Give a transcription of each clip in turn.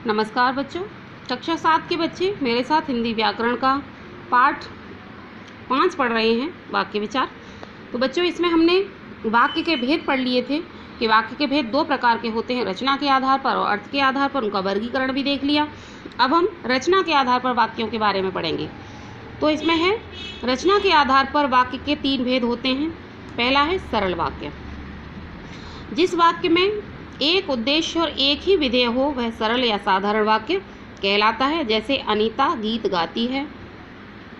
नमस्कार बच्चों, कक्षा 7 के बच्चे मेरे साथ हिंदी व्याकरण का पाठ 5 पढ़ रहे हैं, वाक्य विचार। तो बच्चों, इसमें हमने वाक्य के भेद पढ़ लिए थे कि वाक्य के भेद 2 प्रकार के होते हैं, रचना के आधार पर और अर्थ के आधार पर। उनका वर्गीकरण भी देख लिया। अब हम रचना के आधार पर वाक्यों के बारे में पढ़ेंगे। तो इसमें है, रचना के आधार पर वाक्य के 3 भेद होते हैं। पहला है सरल वाक्य। जिस वाक्य में एक उद्देश्य और एक ही विधेय हो वह सरल या साधारण वाक्य कहलाता है। जैसे अनीता गीत गाती है,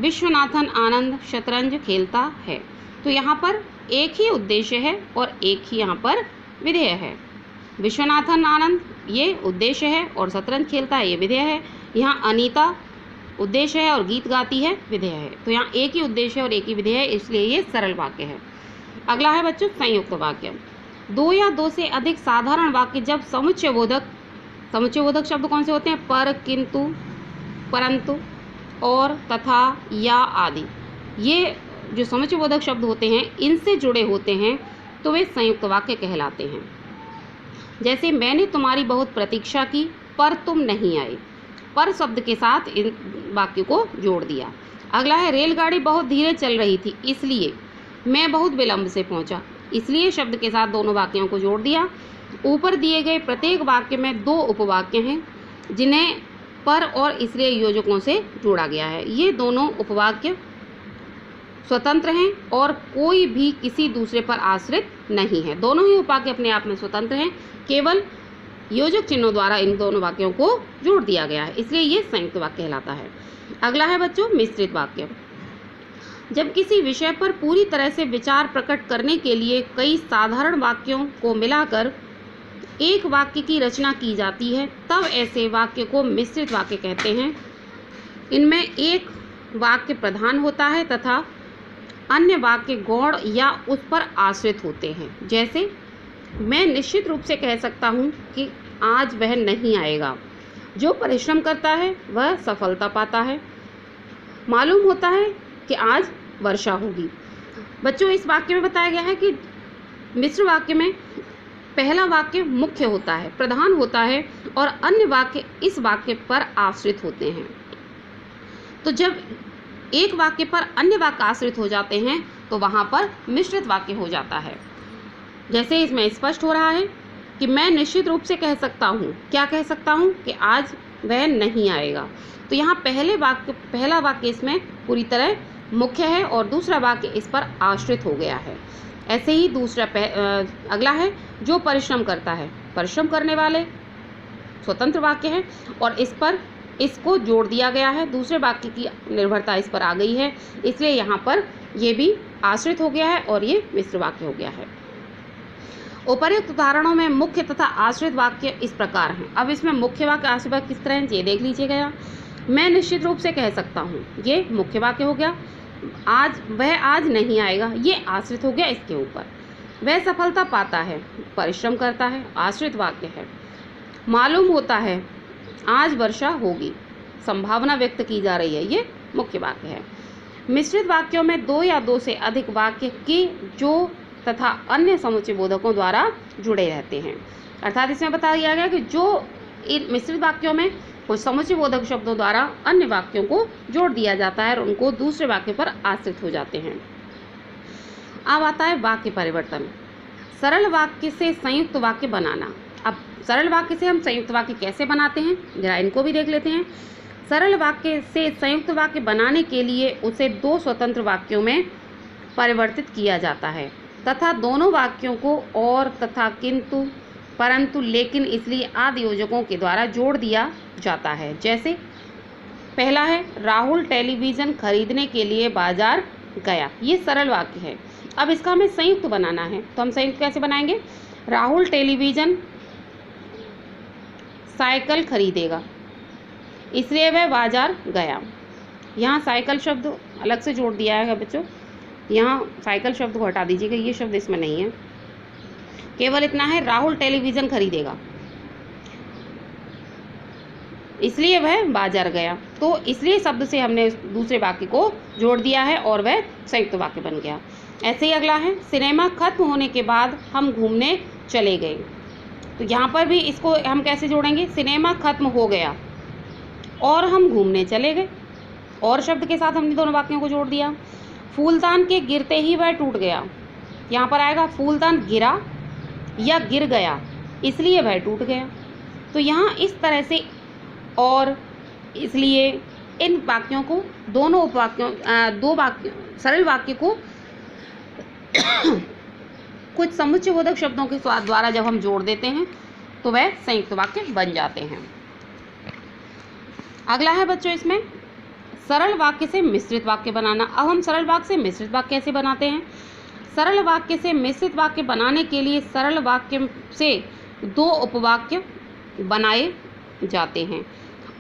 विश्वनाथन आनंद शतरंज खेलता है। तो यहाँ पर एक ही उद्देश्य है और एक ही यहाँ पर विधेय है। विश्वनाथन आनंद ये उद्देश्य है और शतरंज खेलता है ये विधेय है। यहाँ अनीता उद्देश्य है और गीत गाती है विधेय है। तो यहाँ एक ही उद्देश्य और एक ही विधेय है, इसलिए ये सरल वाक्य है। अगला है बच्चों संयुक्त वाक्य। 2 या 2 से अधिक साधारण वाक्य जब समुच्चयबोधक शब्द कौन से होते हैं? पर, किंतु, परंतु, और, तथा, या आदि। ये जो समुच्चयबोधक शब्द होते हैं इनसे जुड़े होते हैं तो वे संयुक्त वाक्य कहलाते हैं। जैसे मैंने तुम्हारी बहुत प्रतीक्षा की पर तुम नहीं आए। पर शब्द के साथ इन वाक्य को जोड़ दिया। अगला है रेलगाड़ी बहुत धीरे चल रही थी इसलिए मैं बहुत विलंब से पहुंचा। इसलिए शब्द के साथ दोनों वाक्यों को जोड़ दिया। ऊपर दिए गए प्रत्येक वाक्य में 2 उपवाक्य हैं जिन्हें पर और इसलिए योजकों से जोड़ा गया है। ये दोनों उपवाक्य स्वतंत्र हैं और कोई भी किसी दूसरे पर आश्रित नहीं है। दोनों ही उपवाक्य अपने आप में स्वतंत्र हैं, केवल योजक चिन्हों द्वारा इन दोनों वाक्यों को जोड़ दिया गया है, इसलिए ये संयुक्त वाक्य कहलाता है। अगला है बच्चों मिश्रित वाक्य। जब किसी विषय पर पूरी तरह से विचार प्रकट करने के लिए कई साधारण वाक्यों को मिलाकर एक वाक्य की रचना की जाती है तब ऐसे वाक्य को मिश्रित वाक्य कहते हैं। इनमें एक वाक्य प्रधान होता है तथा अन्य वाक्य गौण या उस पर आश्रित होते हैं। जैसे मैं निश्चित रूप से कह सकता हूँ कि आज वह नहीं आएगा। जो परिश्रम करता है वह सफलता पाता है। मालूम होता है कि आज वर्षा होगी। बच्चों, इस वाक्य में बताया गया है कि मिश्र वाक्य में पहला वाक्य मुख्य होता है, प्रधान होता है और अन्य वाक्य इस वाक्य पर आश्रित होते हैं। तो जब एक वाक्य पर अन्य वाक्य आश्रित हो जाते हैं तो वहाँ पर मिश्रित वाक्य हो जाता है। जैसे इसमें स्पष्ट हो रहा है कि मैं निश्चित रूप से कह सकता हूँ, क्या कह सकता हूँ? कि आज वह नहीं आएगा। तो यहाँ पहला वाक्य इसमें पूरी तरह मुख्य है और दूसरा वाक्य इस पर आश्रित हो गया है। ऐसे ही अगला है जो परिश्रम करता है। परिश्रम करने वाले स्वतंत्र वाक्य है और इसको जोड़ दिया गया है। दूसरे वाक्य की निर्भरता इस पर आ गई है, इसलिए यहाँ पर ये भी आश्रित हो गया है और ये मिश्र वाक्य हो गया है। उपर्युक्त उदाहरणों में मुख्य तथा आश्रित वाक्य इस प्रकार हैं। अब इसमें मुख्य वाक्य आश्रित वाक्य किस तरह है ये देख लीजिएगा। मैं निश्चित रूप से कह सकता हूँ, ये मुख्य वाक्य हो गया। वह आज नहीं आएगा, ये आश्रित हो गया इसके ऊपर। वह सफलता पाता है, परिश्रम करता है, आश्रित वाक्य है। मालूम होता है आज वर्षा होगी, संभावना व्यक्त की जा रही है, ये मुख्य वाक्य है। मिश्रित वाक्यों में 2 या 2 से अधिक वाक्य के जो तथा अन्य समुच्चयबोधकों द्वारा जुड़े रहते हैं। अर्थात इसमें बताया गया कि जो इन मिश्रित वाक्यों में कुछ समुच्चयबोधक शब्दों द्वारा अन्य वाक्यों को जोड़ दिया जाता है और उनको दूसरे वाक्य पर आश्रित हो जाते हैं। अब आता है वाक्य परिवर्तन। सरल वाक्य से संयुक्त वाक्य बनाना। अब सरल वाक्य से हम संयुक्त वाक्य कैसे बनाते हैं, जरा इनको भी देख लेते हैं। सरल वाक्य से संयुक्त वाक्य बनाने के लिए उसे 2 स्वतंत्र वाक्यों में परिवर्तित किया जाता है तथा दोनों वाक्यों को और, तथा, किंतु, परंतु, लेकिन, इसलिए आदि योजकों के द्वारा जोड़ दिया जाता है। जैसे पहला है राहुल टेलीविज़न खरीदने के लिए बाजार गया। ये सरल वाक्य है। अब इसका हमें संयुक्त बनाना है, तो हम संयुक्त कैसे बनाएंगे? राहुल टेलीविज़न साइकिल खरीदेगा इसलिए वह बाजार गया। यहाँ साइकिल शब्द अलग से जोड़ दिया है बच्चों। यहाँ साइकिल शब्द को हटा दीजिएगा, ये शब्द इसमें नहीं है। केवल इतना है राहुल टेलीविज़न खरीदेगा इसलिए वह बाजार गया। तो इसलिए शब्द से हमने दूसरे वाक्य को जोड़ दिया है और वह संयुक्त वाक्य बन गया। ऐसे ही अगला है सिनेमा खत्म होने के बाद हम घूमने चले गए। तो यहाँ पर भी इसको हम कैसे जोड़ेंगे, सिनेमा खत्म हो गया और हम घूमने चले गए, और शब्द के साथ हमने दोनों वाक्यों को जोड़ दिया। फूलदान के गिरते ही वह टूट गया, यहाँ पर आएगा फूलदान गिरा या गिर गया इसलिए वह टूट गया। तो यहाँ इस तरह से, और इसलिए इन वाक्यों को, दोनों उपवाक्यों, दो वाक्य, सरल वाक्य को कुछ समुच्चयबोधक शब्दों के द्वारा जब हम जोड़ देते हैं तो वह संयुक्त वाक्य बन जाते हैं। अगला है बच्चों इसमें सरल वाक्य से मिश्रित वाक्य बनाना। अब हम सरल वाक्य से मिश्रित वाक्य कैसे बनाते हैं। सरल वाक्य से मिश्रित वाक्य बनाने के लिए सरल वाक्य से दो उपवाक्य बनाए जाते हैं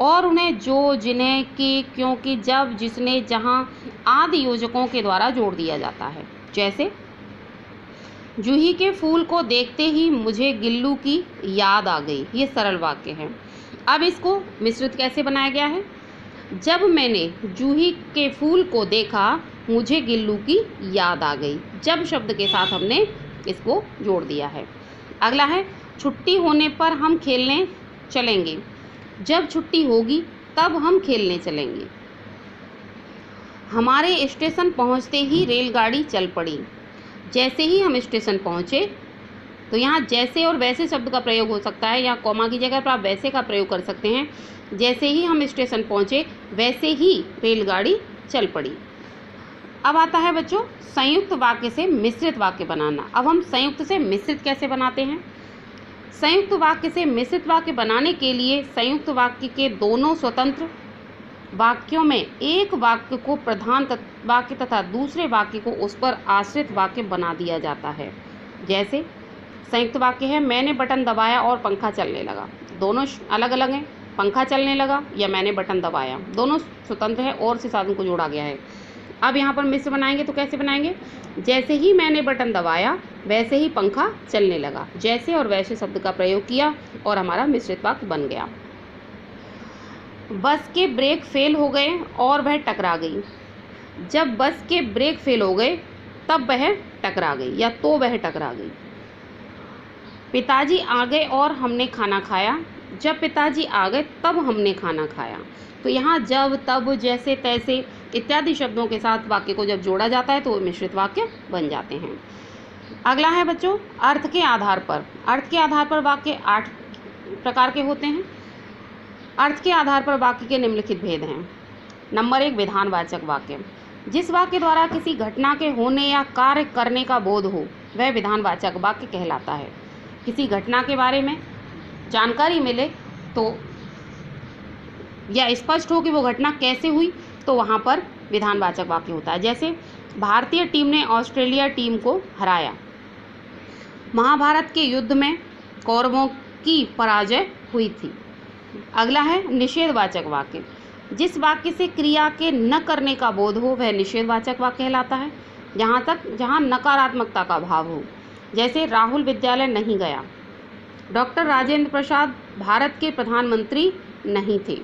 और उन्हें जो, जिन्हें, कि, क्योंकि, जब, जिसने, जहाँ आदि योजकों के द्वारा जोड़ दिया जाता है। जैसे जूही के फूल को देखते ही मुझे गिल्लू की याद आ गई, ये सरल वाक्य है। अब इसको मिश्रित कैसे बनाया गया है, जब मैंने जूही के फूल को देखा मुझे गिल्लू की याद आ गई, जब शब्द के साथ हमने इसको जोड़ दिया है। अगला है छुट्टी होने पर हम खेलने चलेंगे, जब छुट्टी होगी तब हम खेलने चलेंगे। हमारे स्टेशन पहुंचते ही रेलगाड़ी चल पड़ी, जैसे ही हम स्टेशन पहुंचे, तो यहाँ जैसे और वैसे शब्द का प्रयोग हो सकता है, यहाँ कॉमा की जगह पर आप वैसे का प्रयोग कर सकते हैं। जैसे ही हम स्टेशन पहुंचे वैसे ही रेलगाड़ी चल पड़ी। अब आता है बच्चों संयुक्त वाक्य से मिश्रित वाक्य बनाना। अब हम संयुक्त से मिश्रित कैसे बनाते हैं। संयुक्त वाक्य से मिश्रित वाक्य बनाने के लिए संयुक्त वाक्य के दोनों स्वतंत्र वाक्यों में एक वाक्य को प्रधान वाक्य तथा दूसरे वाक्य को उस पर आश्रित वाक्य बना दिया जाता है। जैसे संयुक्त वाक्य है मैंने बटन दबाया और पंखा चलने लगा, दोनों अलग अलग हैं, पंखा चलने लगा या मैंने बटन दबाया, दोनों स्वतंत्र है और से साधन को जोड़ा गया है। अब यहाँ पर मिश्र बनाएंगे तो कैसे बनाएंगे, जैसे ही मैंने बटन दबाया वैसे ही पंखा चलने लगा, जैसे और वैसे शब्द का प्रयोग किया और हमारा मिश्रित वाक्य बन गया। बस के ब्रेक फेल हो गए और वह टकरा गई, जब बस के ब्रेक फेल हो गए तब वह टकरा गई या तो वह टकरा गई। पिताजी आ गए और हमने खाना खाया, जब पिताजी आ गए तब हमने खाना खाया। तो यहाँ जब, तब, जैसे, तैसे इत्यादि शब्दों के साथ वाक्य को जब जोड़ा जाता है तो वो मिश्रित वाक्य बन जाते हैं। अगला है बच्चों अर्थ के आधार पर। अर्थ के आधार पर वाक्य 8 प्रकार के होते हैं। अर्थ के आधार पर वाक्य के निम्नलिखित भेद हैं। नंबर 1 विधानवाचक वाक्य। जिस वाक्य द्वारा किसी घटना के होने या कार्य करने का बोध हो वह विधानवाचक वाक्य कहलाता है। किसी घटना के बारे में जानकारी मिले तो या स्पष्ट हो कि वो घटना कैसे हुई तो वहाँ पर विधानवाचक वाक्य होता है। जैसे भारतीय टीम ने ऑस्ट्रेलिया टीम को हराया। महाभारत के युद्ध में कौरवों की पराजय हुई थी। अगला है निषेधवाचक वाक्य। जिस वाक्य से क्रिया के न करने का बोध हो वह निषेधवाचक वाक्य कहलाता है। जहाँ नकारात्मकता का भाव हो। जैसे राहुल विद्यालय नहीं गया, डॉक्टर राजेंद्र प्रसाद भारत के प्रधानमंत्री नहीं थे।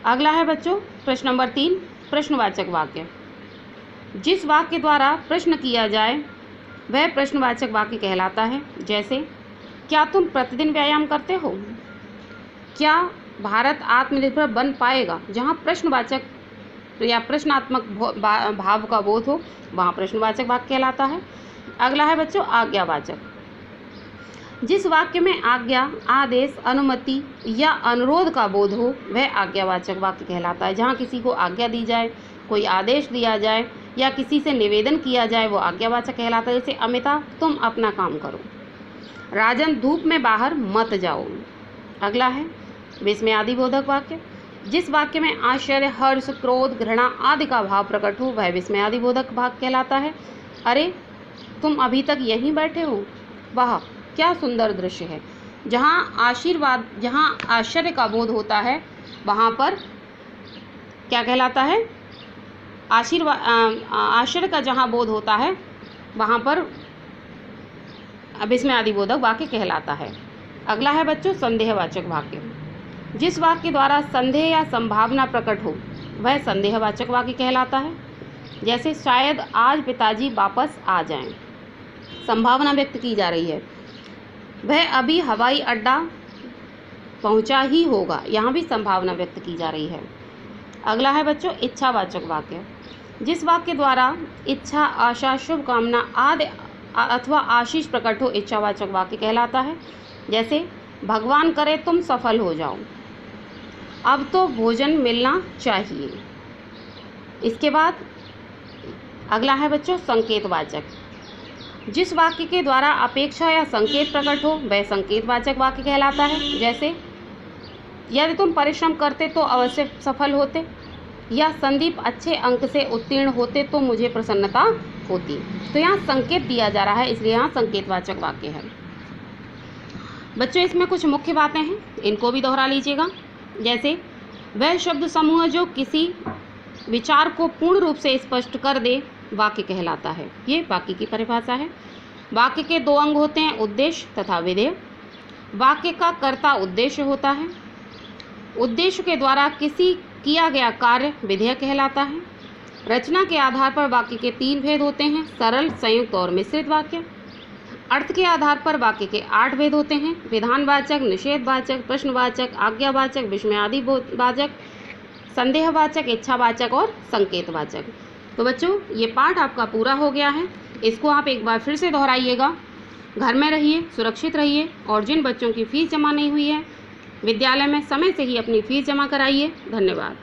अगला है बच्चों प्रश्न नंबर 3 प्रश्नवाचक वाक्य। जिस वाक्य द्वारा प्रश्न किया जाए वह प्रश्नवाचक वाक्य कहलाता है। जैसे क्या तुम प्रतिदिन व्यायाम करते हो, क्या भारत आत्मनिर्भर बन पाएगा। जहाँ प्रश्नवाचक या प्रश्नात्मक भाव का बोध हो वहाँ प्रश्नवाचक वाक्य कहलाता है। अगला है बच्चों आज्ञावाचक। जिस वाक्य में आज्ञा, आदेश, अनुमति या अनुरोध का बोध हो वह आज्ञावाचक वाक्य कहलाता है। जहाँ किसी को आज्ञा दी जाए, कोई आदेश दिया जाए या किसी से निवेदन किया जाए वो आज्ञावाचक कहलाता है। जैसे अमिता तुम अपना काम करो, राजन धूप में बाहर मत जाओ। अगला है विस्मयादिबोधक वाक्य। जिस वाक्य में आश्चर्य, हर्ष, क्रोध, घृणा आदि का भाव प्रकट हो वह विस्मयादिबोधक भाग कहलाता है। अरे तुम अभी तक यहीं बैठे हो, वाह क्या सुंदर दृश्य है। जहाँ आश्चर्य का बोध होता है वहाँ पर क्या कहलाता है, आश्चर्य का जहाँ बोध होता है वहाँ पर विस्मयादिबोधक वाक्य कहलाता है। अगला है बच्चों संदेहवाचक वाक्य। जिस वाक्य द्वारा संदेह या संभावना प्रकट हो वह संदेहवाचक वाक्य कहलाता है। जैसे शायद आज पिताजी वापस आ जाएं, संभावना व्यक्त की जा रही है। वह अभी हवाई अड्डा पहुंचा ही होगा। यहाँ भी संभावना व्यक्त की जा रही है। अगला है बच्चों इच्छावाचक वाक्य। जिस वाक्य द्वारा इच्छा, आशा, शुभकामना आदि अथवा आशीष प्रकट हो इच्छावाचक वाक्य कहलाता है। जैसे भगवान करे तुम सफल हो जाओ, अब तो भोजन मिलना चाहिए। इसके बाद अगला है बच्चों संकेतवाचक। जिस वाक्य के द्वारा अपेक्षा या संकेत प्रकट हो वह संकेतवाचक वाक्य कहलाता है। जैसे यदि तुम परिश्रम करते तो अवश्य सफल होते, या संदीप अच्छे अंक से उत्तीर्ण होते तो मुझे प्रसन्नता होती। तो यहाँ संकेत दिया जा रहा है, इसलिए यहाँ संकेतवाचक वाक्य है। बच्चों इसमें कुछ मुख्य बातें हैं, इनको भी दोहरा लीजिएगा। जैसे वह शब्द समूह जो किसी विचार को पूर्ण रूप से स्पष्ट कर दे वाक्य कहलाता है। ये वाक्य की परिभाषा है। वाक्य के दो अंग होते हैं, उद्देश्य तथा विधेय। वाक्य का कर्ता उद्देश्य होता है। उद्देश्य के द्वारा किसी किया गया कार्य विधेय कहलाता है। रचना के आधार पर वाक्य के 3 भेद होते हैं, सरल, संयुक्त और मिश्रित वाक्य। अर्थ के आधार पर वाक्य के 8 भेद होते हैं, विधानवाचक, निषेधवाचक, प्रश्नवाचक, आज्ञावाचक, विस्मयादिवाचक, संदेहवाचक, इच्छावाचक और संकेतवाचक। तो बच्चों ये पाठ आपका पूरा हो गया है। इसको आप एक बार फिर से दोहराइएगा। घर में रहिए, सुरक्षित रहिए, और जिन बच्चों की फ़ीस जमा नहीं हुई है विद्यालय में समय से ही अपनी फ़ीस जमा कराइए। धन्यवाद।